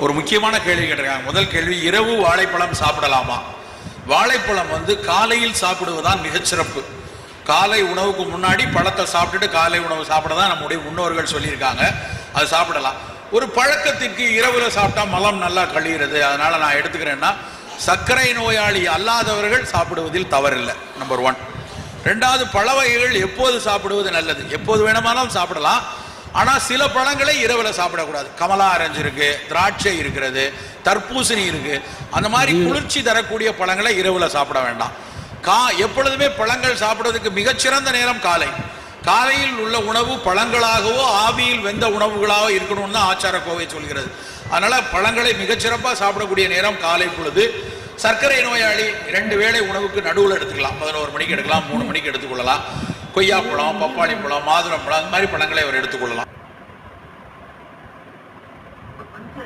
ஒரு முக்கியமான கேள்வி கேட்டிருக்காங்க. முதல் கேள்வி, இரவு வாழைப்பழம் சாப்பிடலாமா? வாழைப்பழம் காலையில் சாப்பிடுவதுதான் மிகச்சிறப்பு. காலை உணவுக்கு முன்னாடி பழத்தை சாப்பிட்டுட்டு காலை உணவு சாப்பிடதான் நம்முடைய முன்னோர்கள் சொல்லியிருக்காங்க. அது சாப்பிடலாம். ஒரு பழக்கத்திற்கு இரவுல சாப்பிட்டா மலம் நல்லா கழிகிறது, அதனால நான் எடுத்துக்கிறேன்னா சர்க்கரை நோயாளி அல்லாதவர்கள் சாப்பிடுவதில் தவறில்லை. நம்பர் 1. 2வது, பழ வகைகள் எப்போது சாப்பிடுவது நல்லது? எப்போது வேணுமானாலும் சாப்பிடலாம். ஆனால் சில பழங்களை இரவுல சாப்பிடக்கூடாது. கமலா ஆரஞ்சு இருக்கு, திராட்சை இருக்கிறது, தர்பூசணி இருக்கு. அந்த மாதிரி குளிர்ச்சி தரக்கூடிய பழங்களை இரவுல சாப்பிட வேண்டாம். எப்பொழுதுமே பழங்கள் சாப்பிடுவதற்கு மிகச்சிறந்த நேரம் காலை. காலையில் உள்ள உணவு பழங்களாகவோ ஆவியில் வெந்த உணவுகளாகவோ இருக்கணும்னு தான் ஆச்சார கோவை சொல்கிறது. அதனால பழங்களை மிகச்சிறப்பாக சாப்பிடக்கூடிய நேரம் காலை பொழுது. சர்க்கரை நோயாளி 2 வேளை உணவுக்கு நடுவில் எடுத்துக்கலாம். 11 மணிக்கு எடுக்கலாம், 3 மணிக்கு எடுத்துக்கொள்ளலாம். கொய்யாப்பழம், பப்பாளி பழம், மாதுளம்பழம், அந்த மாதிரி பழங்களை அவர் எடுத்துக்கொள்ளலாம்.